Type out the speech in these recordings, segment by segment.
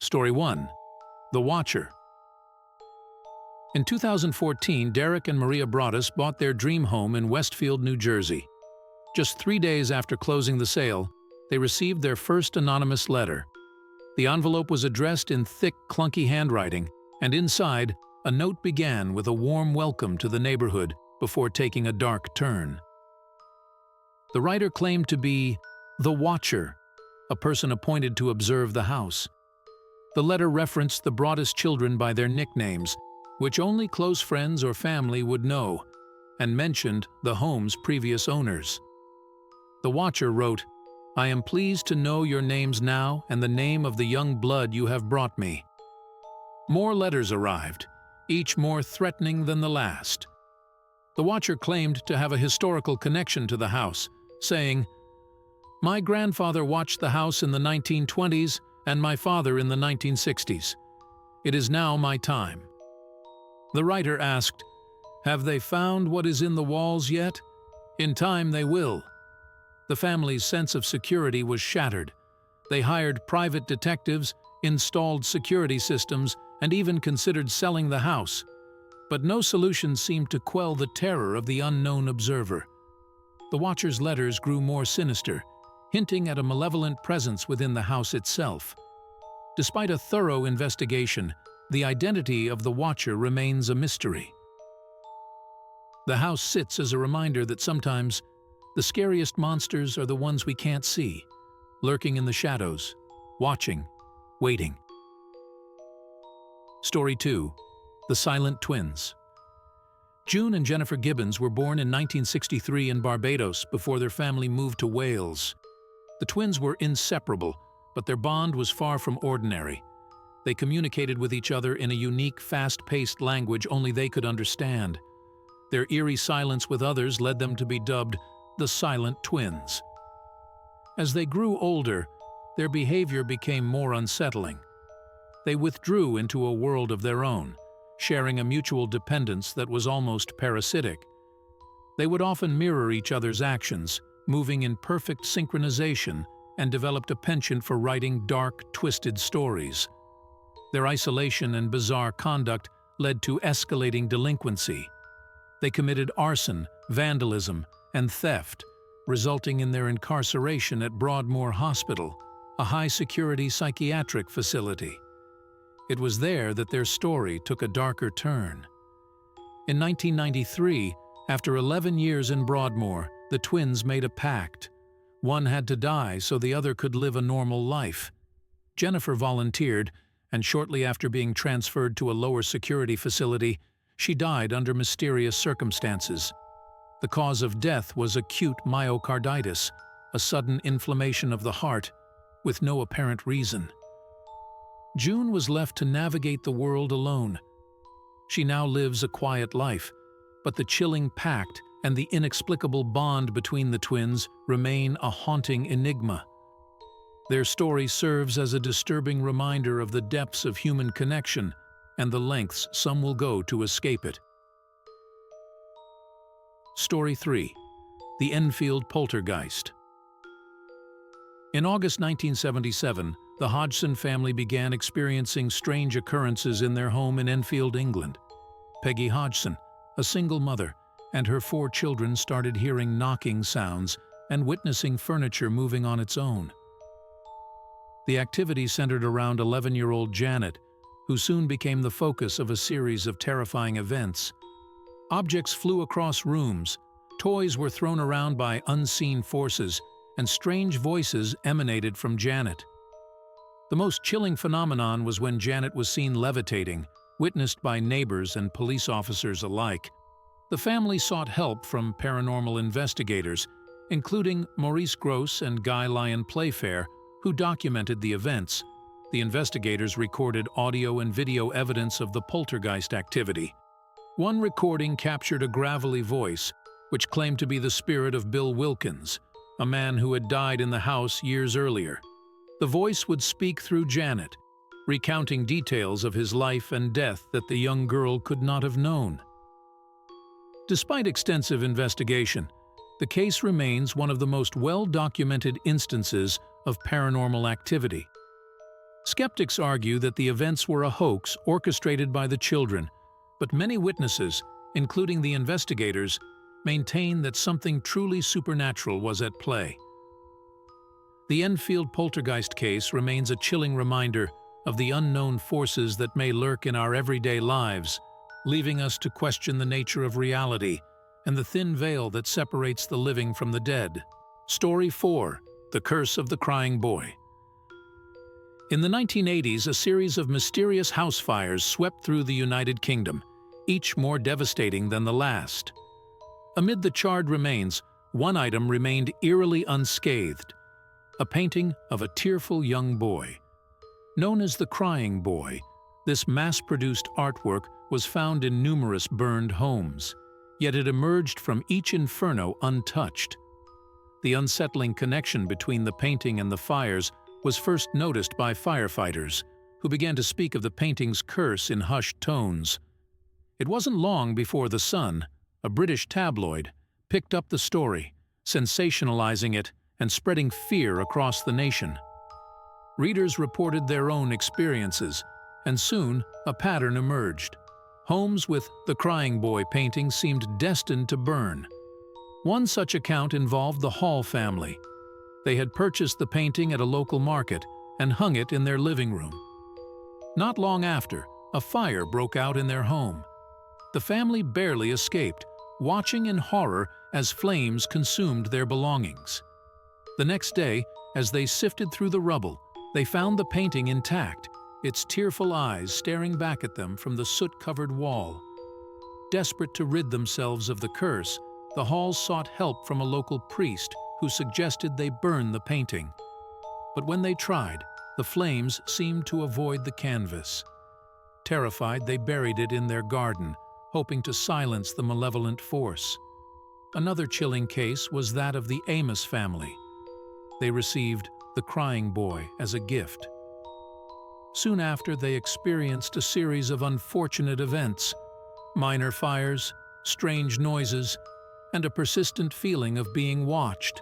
Story 1. The Watcher. In 2014, Derek and Maria Broaddus bought their dream home in Westfield, New Jersey. Just 3 days after closing the sale, they received their first anonymous letter. The envelope was addressed in thick, clunky handwriting, and inside, a note began with a warm welcome to the neighborhood before taking a dark turn. The writer claimed to be the Watcher, a person appointed to observe the house. The letter referenced the Broaddus children by their nicknames, which only close friends or family would know, and mentioned the home's previous owners. The Watcher wrote, "I am pleased to know your names now and the name of the young blood you have brought me." More letters arrived, each more threatening than the last. The Watcher claimed to have a historical connection to the house, saying, "My grandfather watched the house in the 1920s and my father in the 1960s. It is now my time." The writer asked, "Have they found what is in the walls yet? In time they will." The family's sense of security was shattered. They hired private detectives, installed security systems, and even considered selling the house. But no solution seemed to quell the terror of the unknown observer. The Watcher's letters grew more sinister, hinting at a malevolent presence within the house itself. Despite a thorough investigation, the identity of the Watcher remains a mystery. The house sits as a reminder that sometimes the scariest monsters are the ones we can't see, lurking in the shadows, watching, waiting. Story 2. The Silent Twins. June and Jennifer Gibbons were born in 1963 in Barbados before their family moved to Wales. The twins were inseparable, but their bond was far from ordinary. They communicated with each other in a unique, fast-paced language only they could understand. Their eerie silence with others led them to be dubbed the Silent Twins. As they grew older, their behavior became more unsettling. They withdrew into a world of their own, sharing a mutual dependence that was almost parasitic. They would often mirror each other's actions, moving in perfect synchronization, and developed a penchant for writing dark, twisted stories. Their isolation and bizarre conduct led to escalating delinquency. They committed arson, vandalism, and theft, resulting in their incarceration at Broadmoor Hospital, a high-security psychiatric facility. It was there that their story took a darker turn. In 1993, after 11 years in Broadmoor, the twins made a pact. One had to die so the other could live a normal life. Jennifer volunteered, and shortly after being transferred to a lower security facility, she died under mysterious circumstances. The cause of death was acute myocarditis, a sudden inflammation of the heart, with no apparent reason. June was left to navigate the world alone. She now lives a quiet life, but the chilling pact and the inexplicable bond between the twins remain a haunting enigma. Their story serves as a disturbing reminder of the depths of human connection and the lengths some will go to escape it. Story 3. The Enfield Poltergeist. In August 1977, the Hodgson family began experiencing strange occurrences in their home in Enfield, England. Peggy Hodgson, a single mother, and her 4 children started hearing knocking sounds and witnessing furniture moving on its own. The activity centered around 11-year-old Janet, who soon became the focus of a series of terrifying events. Objects flew across rooms, toys were thrown around by unseen forces, and strange voices emanated from Janet. The most chilling phenomenon was when Janet was seen levitating, witnessed by neighbors and police officers alike. The family sought help from paranormal investigators, including Maurice Gross and Guy Lyon Playfair, who documented the events. The investigators recorded audio and video evidence of the poltergeist activity. One recording captured a gravelly voice, which claimed to be the spirit of Bill Wilkins, a man who had died in the house years earlier. The voice would speak through Janet, recounting details of his life and death that the young girl could not have known. Despite extensive investigation, the case remains one of the most well-documented instances of paranormal activity. Skeptics argue that the events were a hoax orchestrated by the children, but many witnesses, including the investigators, maintain that something truly supernatural was at play. The Enfield Poltergeist case remains a chilling reminder of the unknown forces that may lurk in our everyday lives, leaving us to question the nature of reality and the thin veil that separates the living from the dead. Story 4. The Curse of the Crying Boy. In the 1980s, a series of mysterious house fires swept through the United Kingdom, each more devastating than the last. Amid the charred remains, one item remained eerily unscathed: a painting of a tearful young boy. Known as the Crying Boy, this mass-produced artwork was found in numerous burned homes, yet it emerged from each inferno untouched. The unsettling connection between the painting and the fires was first noticed by firefighters, who began to speak of the painting's curse in hushed tones. It wasn't long before The Sun, a British tabloid, picked up the story, sensationalizing it and spreading fear across the nation. Readers reported their own experiences, and soon a pattern emerged. Homes with the Crying Boy painting seemed destined to burn. One such account involved the Hall family. They had purchased the painting at a local market and hung it in their living room. Not long after, a fire broke out in their home. The family barely escaped, watching in horror as flames consumed their belongings. The next day, as they sifted through the rubble, they found the painting intact, its tearful eyes staring back at them from the soot-covered wall. Desperate to rid themselves of the curse, the Halls sought help from a local priest who suggested they burn the painting. But when they tried, the flames seemed to avoid the canvas. Terrified, they buried it in their garden, hoping to silence the malevolent force. Another chilling case was that of the Amos family. They received the Crying Boy as a gift. Soon after, they experienced a series of unfortunate events: minor fires, strange noises, and a persistent feeling of being watched.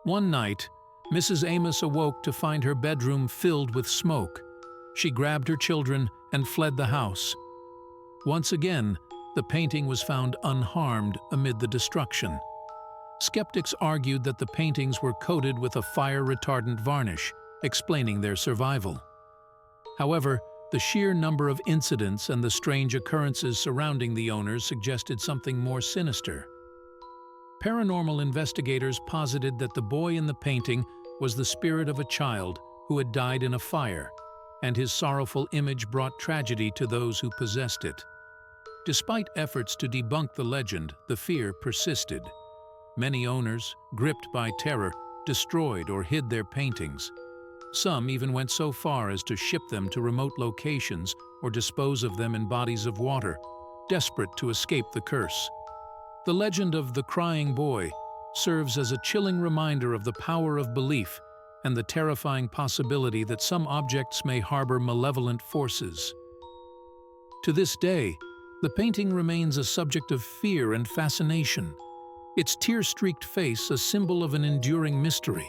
One night, Mrs. Amos awoke to find her bedroom filled with smoke. She grabbed her children and fled the house. Once again, the painting was found unharmed amid the destruction. Skeptics argued that the paintings were coated with a fire-retardant varnish, explaining their survival. However, the sheer number of incidents and the strange occurrences surrounding the owners suggested something more sinister. Paranormal investigators posited that the boy in the painting was the spirit of a child who had died in a fire, and his sorrowful image brought tragedy to those who possessed it. Despite efforts to debunk the legend, the fear persisted. Many owners, gripped by terror, destroyed or hid their paintings. Some even went so far as to ship them to remote locations or dispose of them in bodies of water, desperate to escape the curse. The legend of the Crying Boy serves as a chilling reminder of the power of belief and the terrifying possibility that some objects may harbor malevolent forces. To this day, the painting remains a subject of fear and fascination, its tear-streaked face a symbol of an enduring mystery.